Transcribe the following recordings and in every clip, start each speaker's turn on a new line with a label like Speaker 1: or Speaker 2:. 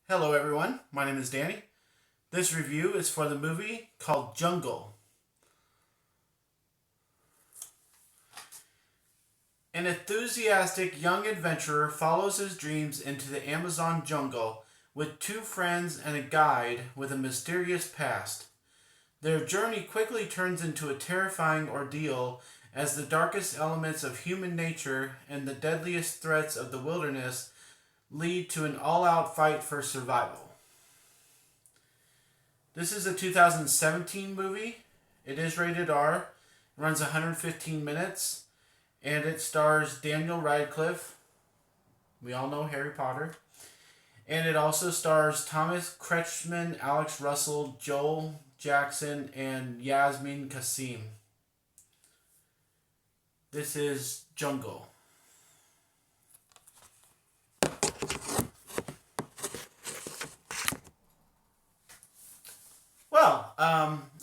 Speaker 1: Hello, everyone. My name is Danny. This review is for the movie called Jungle. An enthusiastic young adventurer follows his dreams into the Amazon jungle with two friends and a guide with a mysterious past. Their journey quickly turns into a terrifying ordeal as the darkest elements of human nature and the deadliest threats of the wilderness lead to an all out fight for survival. This is a 2017 movie. It is rated R, runs 115 minutes, and it stars Daniel Radcliffe. We all know Harry Potter. And it also stars Thomas Kretschmann, Alex Russell, Joel Jackson, and Yasmin Kasim. This is Jungle.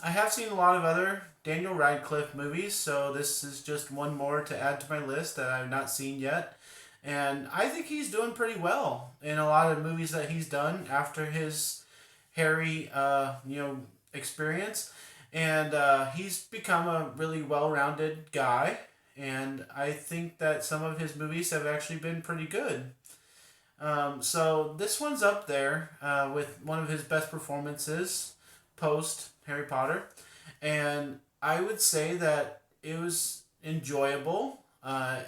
Speaker 1: I have seen a lot of other Daniel Radcliffe movies, so this is just one more to add to my list that I've not seen yet. And I think he's doing pretty well in a lot of movies that he's done after his Harry, experience. And he's become a really well-rounded guy. And I think that some of his movies have actually been pretty good. So this one's up there with one of his best performances post Harry Potter, and I would say that it was enjoyable.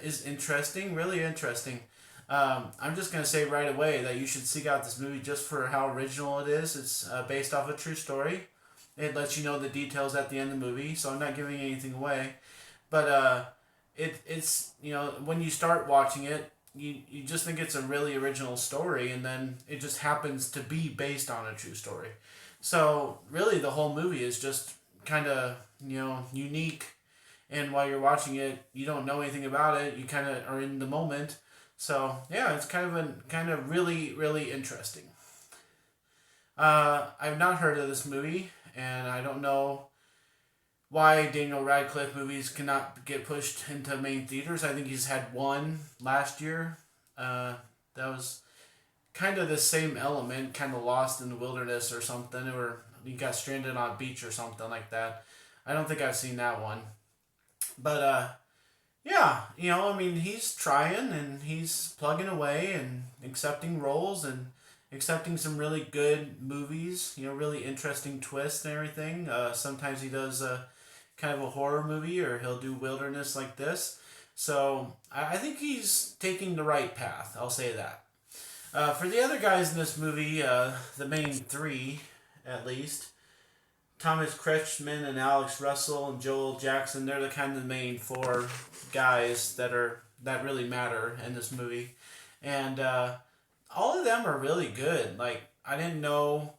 Speaker 1: Is interesting, really interesting. I'm just gonna say right away that you should seek out this movie just for how original it is. It's based off a true story. It lets you know the details at the end of the movie, so I'm not giving anything away. But it's when you start watching it, you just think it's a really original story, and then it just happens to be based on a true story. So really, the whole movie is just kind of unique, and while you're watching it, you don't know anything about it. You kind of are in the moment. So yeah, it's kind of really interesting. I've not heard of this movie, and I don't know why Daniel Radcliffe movies cannot get pushed into main theaters. I think he's had one last year. That was kind of the same element, kind of lost in the wilderness or something, or you got stranded on a beach or something like that. I don't think I've seen that one. But yeah, I mean, he's trying and he's plugging away and accepting roles and accepting some really good movies, really interesting twists and everything. Sometimes he does kind of a horror movie or he'll do wilderness like this. So I think he's taking the right path. I'll say that. For the other guys in this movie, the main three, at least, Thomas Kretschmann and Alex Russell and Joel Jackson, they're the kind of the main four guys that really matter in this movie, and all of them are really good. Like I didn't know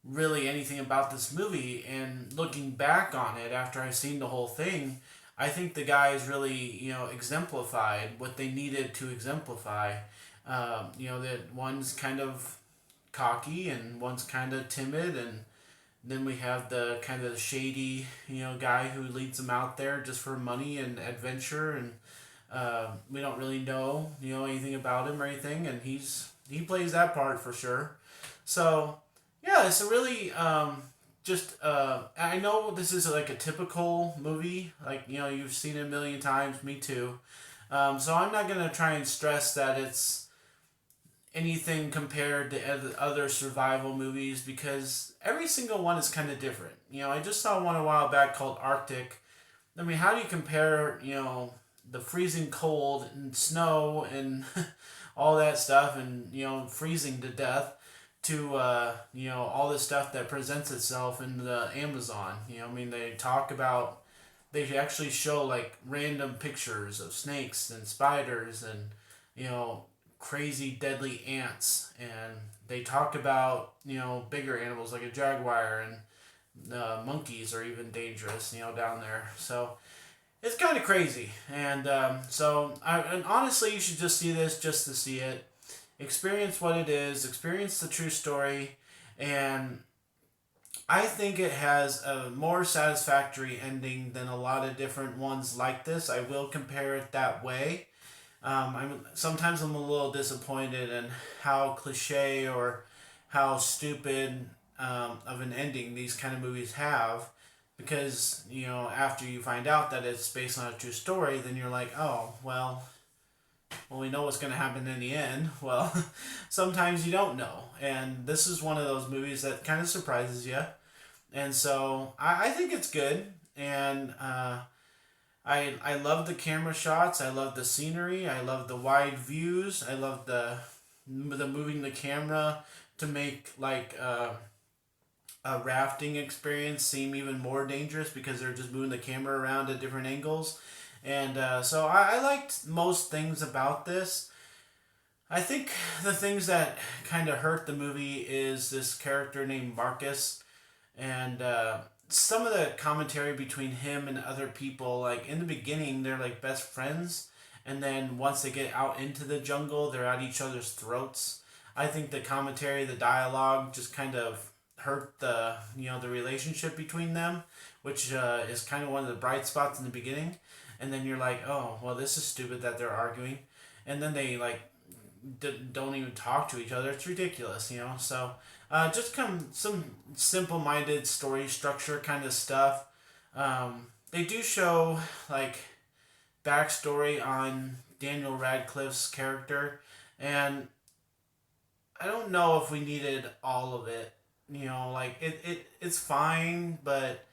Speaker 1: really anything about this movie, and looking back on it after I've seen the whole thing, I think the guys really exemplified what they needed to exemplify. That one's kind of cocky and one's kind of timid, and then we have the kind of shady guy who leads them out there just for money and adventure, and we don't really know anything about him or anything, and he plays that part for sure. So yeah, it's a really just I know this is like a typical movie, like you've seen it a million times, me too. So I'm not gonna try and stress that it's anything compared to other survival movies because every single one is kind of different. I just saw one a while back called Arctic. I mean, how do you compare, the freezing cold and snow and all that stuff and, freezing to death to, all this stuff that presents itself in the Amazon? I mean, they actually show like random pictures of snakes and spiders and, you know, crazy deadly ants, and they talk about bigger animals like a jaguar, and monkeys are even dangerous down there. So it's kind of crazy, and and honestly, you should just see this just to see it, experience what it is, experience the true story, and I think it has a more satisfactory ending than a lot of different ones like this. I will compare it that way. I'm a little disappointed in how cliche or how stupid of an ending these kind of movies have, because after you find out that it's based on a true story, then you're like, oh well, we know what's going to happen in the end. Well, sometimes you don't know, and this is one of those movies that kind of surprises you, and so I think it's good, and I love the camera shots. I love the scenery. I love the wide views. I love the moving the camera to make like a rafting experience seem even more dangerous because they're just moving the camera around at different angles. And so I liked most things about this. I think the things that kind of hurt the movie is this character named Marcus, and some of the commentary between him and other people. Like in the beginning, they're like best friends, and then once they get out into the jungle, they're at each other's throats. I think the commentary, the dialogue, just kind of hurt the relationship between them, which is kind of one of the bright spots in the beginning. And then you're like, oh well, this is stupid that they're arguing, and then they like don't even talk to each other. It's ridiculous. So just some simple-minded story structure kind of stuff. They do show like backstory on Daniel Radcliffe's character, and I don't know if we needed all of it. Like it's fine, but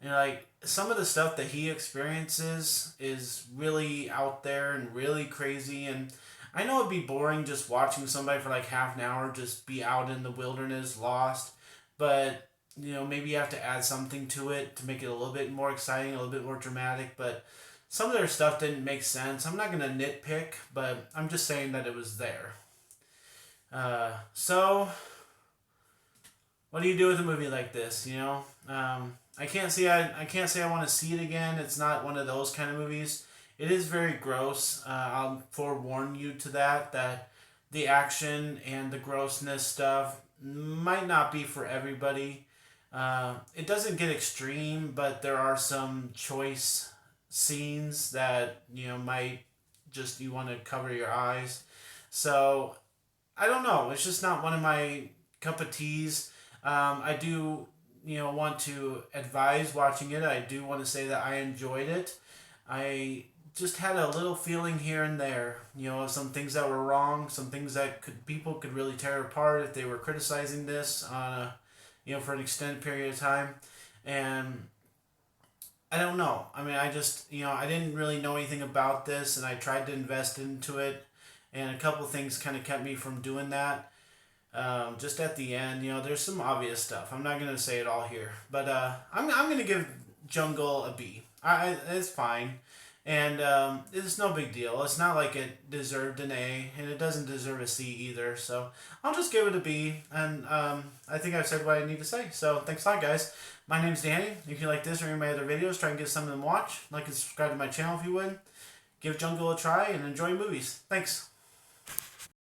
Speaker 1: like some of the stuff that he experiences is really out there and really crazy, and I know it'd be boring just watching somebody for like half an hour just be out in the wilderness lost, but maybe you have to add something to it to make it a little bit more exciting, a little bit more dramatic, but some of their stuff didn't make sense. I'm not going to nitpick, but I'm just saying that it was there. So what do you do with a movie like this? I can't say I want to see it again. It's not one of those kind of movies. It is very gross. I'll forewarn you to that the action and the grossness stuff might not be for everybody. It doesn't get extreme, but there are some choice scenes that might just you want to cover your eyes. So I don't know. It's just not one of my cup of teas. I do want to advise watching it. I do want to say that I enjoyed it. I just had a little feeling here and there, some things that were wrong, some things that people could really tear apart if they were criticizing this on for an extended period of time, and I don't know. I mean, I just I didn't really know anything about this, and I tried to invest into it, and a couple things kind of kept me from doing that. Just at the end, there's some obvious stuff. I'm not gonna say it all here, but I'm gonna give Jungle a B. It's fine, and it's no big deal. It's not like it deserved an A, and it doesn't deserve a C either. So I'll just give it a B, and I think I've said what I need to say. So thanks a lot, guys. My name's Danny. If you like this or any of my other videos, try and get some of them watch. Like and subscribe to my channel if you would. Give Jungle a try and enjoy movies. Thanks.